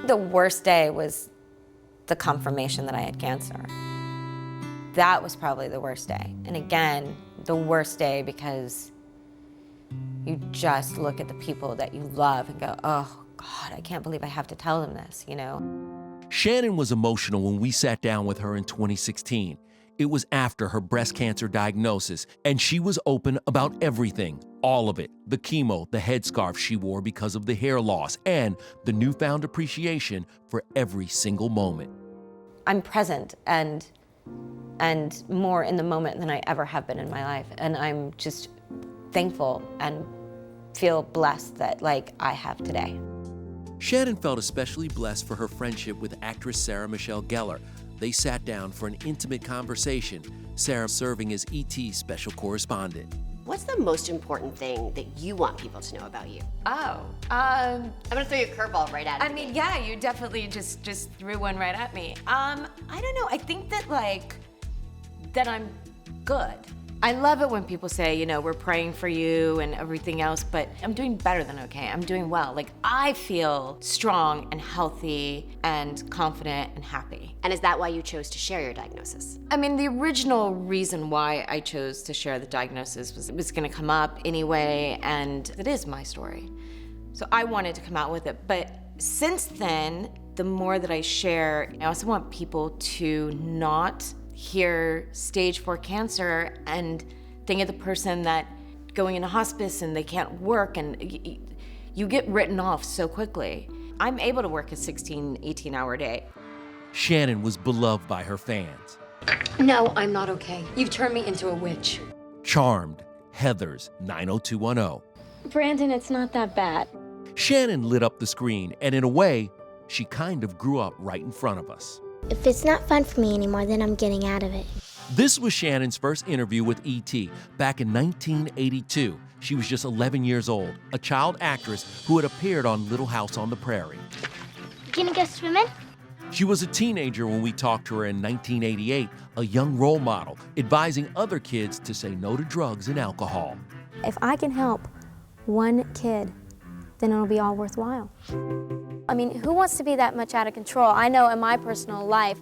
think the worst day was the confirmation that I had cancer. That was probably the worst day. And again, the worst day because you just look at the people that you love and go, oh God, I can't believe I have to tell them this, you know? Shannen was emotional when we sat down with her in 2016. It was after her breast cancer diagnosis, and she was open about everything, all of it. The chemo, the headscarf she wore because of the hair loss, and the newfound appreciation for every single moment. I'm present and more in the moment than I ever have been in my life. And I'm just thankful and feel blessed that I have today. Shannen felt especially blessed for her friendship with actress Sarah Michelle Gellar. They sat down for an intimate conversation, Sarah serving as ET's special correspondent. What's the most important thing that you want people to know about you? Oh, I'm gonna throw you a curveball right at it. I mean, yeah, you definitely just threw one right at me. I don't know, I think that that I'm good. I love it when people say, you know, we're praying for you and everything else, but I'm doing better than okay. I'm doing well. I feel strong and healthy and confident and happy. And is that why you chose to share your diagnosis? I mean, the original reason why I chose to share the diagnosis was it was gonna come up anyway, and it is my story. So I wanted to come out with it. But since then, the more that I share, I also want people to not hear stage 4 cancer and think of the person that going into hospice and they can't work, and you get written off so quickly. I'm able to work a 16, 18-hour day. Shannen was beloved by her fans. No, I'm not okay. You've turned me into a witch. Charmed, Heather's 90210. Brandon, it's not that bad. Shannen lit up the screen, and in a way, she kind of grew up right in front of us. If it's not fun for me anymore, then I'm getting out of it. This was Shannen's first interview with E.T. back in 1982. She was just 11 years old, a child actress who had appeared on Little House on the Prairie. Gonna go swimming? She was a teenager when we talked to her in 1988, a young role model, advising other kids to say no to drugs and alcohol. If I can help one kid, then it'll be all worthwhile. I mean, who wants to be that much out of control? I know in my personal life,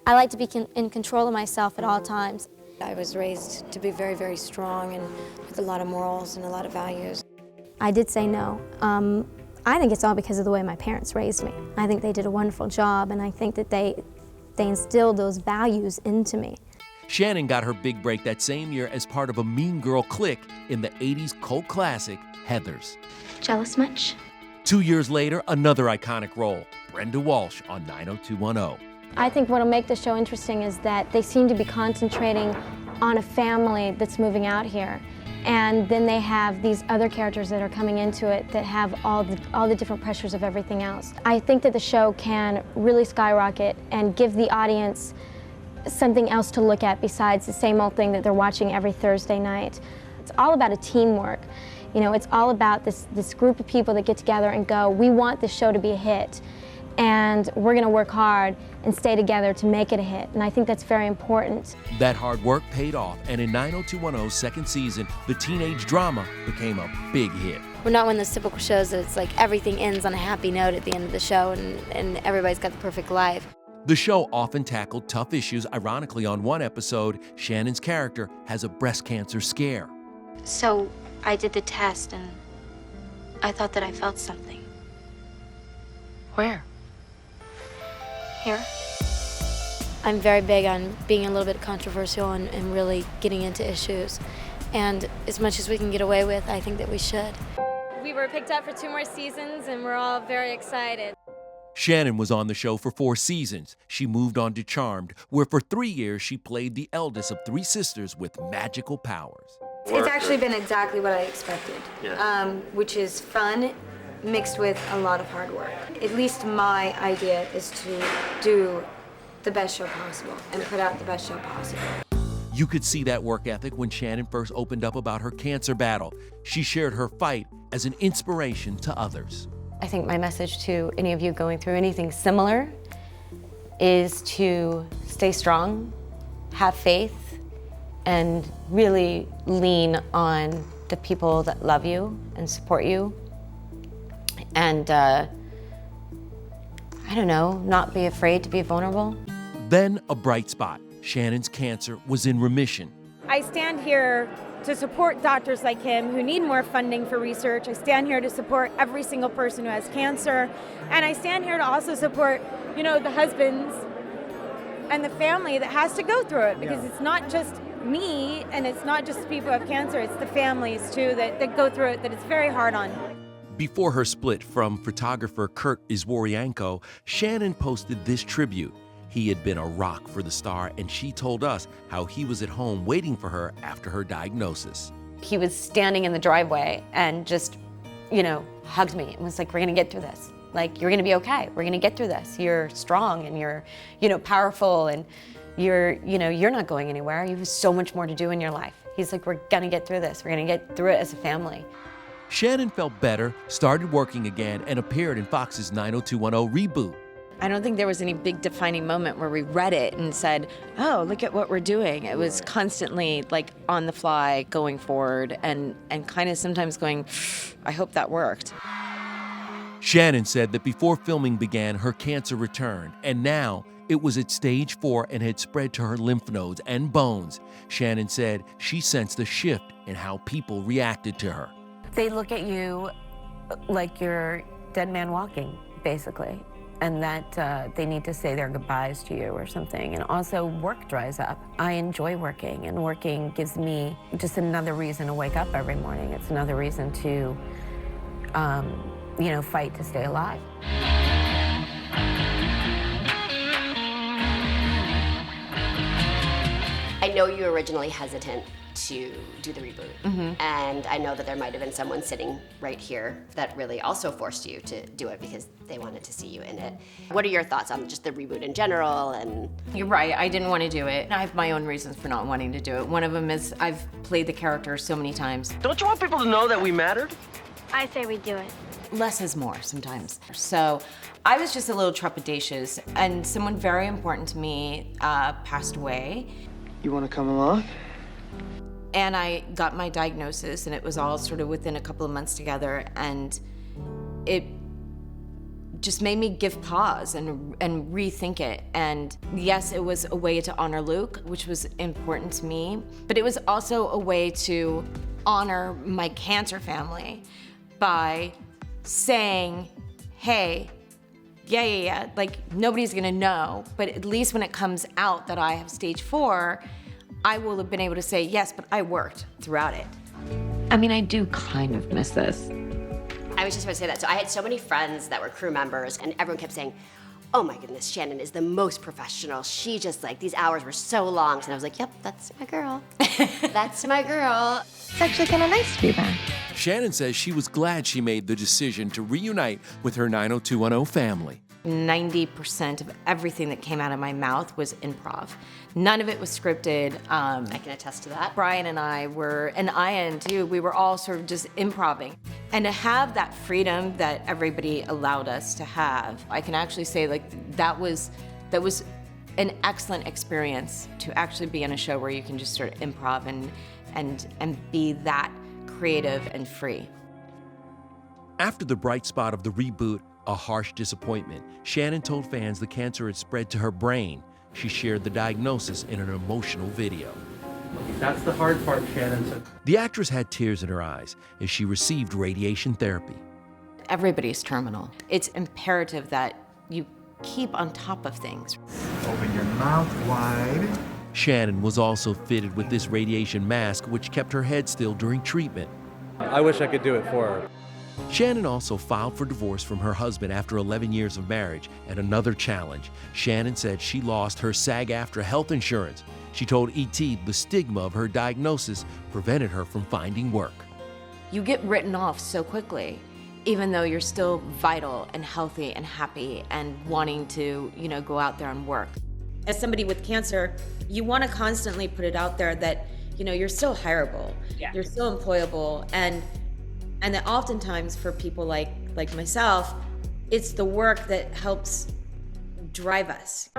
I like to be in control of myself at all times. I was raised to be very, very strong and with a lot of morals and a lot of values. I did say no. I think it's all because of the way my parents raised me. I think they did a wonderful job, and I think that they instilled those values into me. Shannen got her big break that same year as part of a mean girl clique in the 80s cult classic, Heathers. Jealous much? 2 years later, another iconic role, Brenda Walsh on 90210. I think what'll make the show interesting is that they seem to be concentrating on a family that's moving out here. And then they have these other characters that are coming into it that have all the different pressures of everything else. I think that the show can really skyrocket and give the audience something else to look at besides the same old thing that they're watching every Thursday night. It's all about a teamwork. You know, it's all about this group of people that get together and go, we want this show to be a hit, and we're gonna work hard and stay together to make it a hit. And I think that's very important. That hard work paid off, and in 90210's second season, the teenage drama became a big hit. We're not one of those typical shows that it's like everything ends on a happy note at the end of the show and everybody's got the perfect life. The show often tackled tough issues. Ironically, on one episode, Shannen's character has a breast cancer scare. So I did the test and I thought that I felt something. Where? Here. I'm very big on being a little bit controversial and really getting into issues. And as much as we can get away with, I think that we should. We were picked up for 2 more seasons and we're all very excited. Shannen was on the show for 4 seasons. She moved on to Charmed, where for 3 years she played the eldest of 3 sisters with magical powers. It's actually been exactly what I expected, which is fun mixed with a lot of hard work. At least my idea is to do the best show possible and put out the best show possible. You could see that work ethic when Shannen first opened up about her cancer battle. She shared her fight as an inspiration to others. I think my message to any of you going through anything similar is to stay strong, have faith, and really lean on the people that love you and support you. And I I don't know, not be afraid to be vulnerable. Then a bright spot. Shannen's cancer was in remission. I stand here to support doctors like him who need more funding for research. I stand here to support every single person who has cancer. And I stand here to also support, the husbands and the family that has to go through it, because it's not just me and it's not just people who have cancer, it's the families too that go through it, that it's very hard on. Before her split from photographer Kurt Izworianko, Shannen posted this tribute. He had been a rock for the star, and she told us how he was at home waiting for her after her diagnosis. He was standing in the driveway and just, hugged me and was like, we're gonna get through this. Like, you're gonna be okay. We're gonna get through this. You're strong and you're, powerful, and you're not going anywhere. You have so much more to do in your life. He's like, we're gonna get through this. We're gonna get through it as a family. Shannen felt better, started working again, and appeared in Fox's 90210 reboot. I don't think there was any big defining moment where we read it and said, oh, look at what we're doing. It was constantly like on the fly, going forward, and kind of sometimes going, I hope that worked. Shannen said that before filming began, her cancer returned, and now it was at stage 4 and had spread to her lymph nodes and bones. Shannen said she sensed a shift in how people reacted to her. They look at you like you're dead man walking, basically, and that they need to say their goodbyes to you or something. And also, work dries up. I enjoy working, and working gives me just another reason to wake up every morning. It's another reason to, fight to stay alive. I know you were originally hesitant to do the reboot, and I know that there might have been someone sitting right here that really also forced you to do it because they wanted to see you in it. What are your thoughts on just the reboot in general? And You're right, I didn't want to do it. I have my own reasons for not wanting to do it. One of them is I've played the character so many times. Don't you want people to know that we mattered? I say we do it. Less is more sometimes. So I was just a little trepidatious, and someone very important to me passed away. You want to come along? And I got my diagnosis, and it was all sort of within a couple of months together, and it just made me give pause and rethink it. And yes, it was a way to honor Luke, which was important to me, but it was also a way to honor my cancer family by saying, hey, yeah, like nobody's gonna know, but at least when it comes out that I have stage 4, I will have been able to say, yes, but I worked throughout it. I mean, I do kind of miss this. I was just about to say that. So I had so many friends that were crew members, and everyone kept saying, oh my goodness, Shannen is the most professional. She just these hours were so long. And I was like, yep, that's my girl. That's my girl. It's actually kind of nice to be back. Shannen says she was glad she made the decision to reunite with her 90210 family. 90% of everything that came out of my mouth was improv. None of it was scripted. I can attest to that. Brian and I were, and Ian too, we were all sort of just improving. And to have that freedom that everybody allowed us to have, I can actually say that was an excellent experience to actually be in a show where you can just sort of improv and be that creative and free. After the bright spot of the reboot, a harsh disappointment, Shannen told fans the cancer had spread to her brain. She shared the diagnosis in an emotional video. That's the hard part, Shannen. The actress had tears in her eyes as she received radiation therapy. Everybody's terminal. It's imperative that you keep on top of things. Open your mouth wide. Shannen was also fitted with this radiation mask, which kept her head still during treatment. I wish I could do it for her. Shannen also filed for divorce from her husband after 11 years of marriage. And another challenge, Shannen said she lost her SAG-AFTRA health insurance. She told ET the stigma of her diagnosis prevented her from finding work. You get written off so quickly, even though you're still vital and healthy and happy and wanting to, go out there and work. As somebody with cancer, you want to constantly put it out there that, you're still hireable, you're still employable, and that oftentimes for people like myself, it's the work that helps drive us.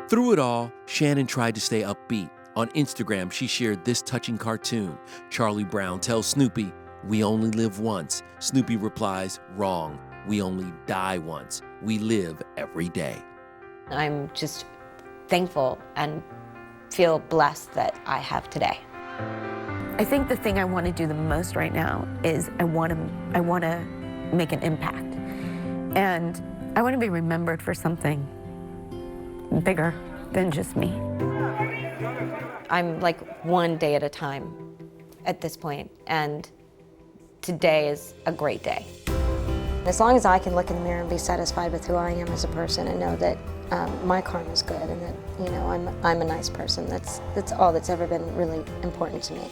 Through it all, Shannen tried to stay upbeat. On Instagram, she shared this touching cartoon. Charlie Brown tells Snoopy, "We only live once." Snoopy replies, "Wrong. We only die once. We live every day. I'm just thankful and feel blessed that I have today. I think the thing I want to do the most right now is I want to make an impact. And I want to be remembered for something bigger than just me. I'm like one day at a time at this point, and today is a great day. As long as I can look in the mirror and be satisfied with who I am as a person and know that my karma is good and that I'm a nice person, that's all that's ever been really important to me.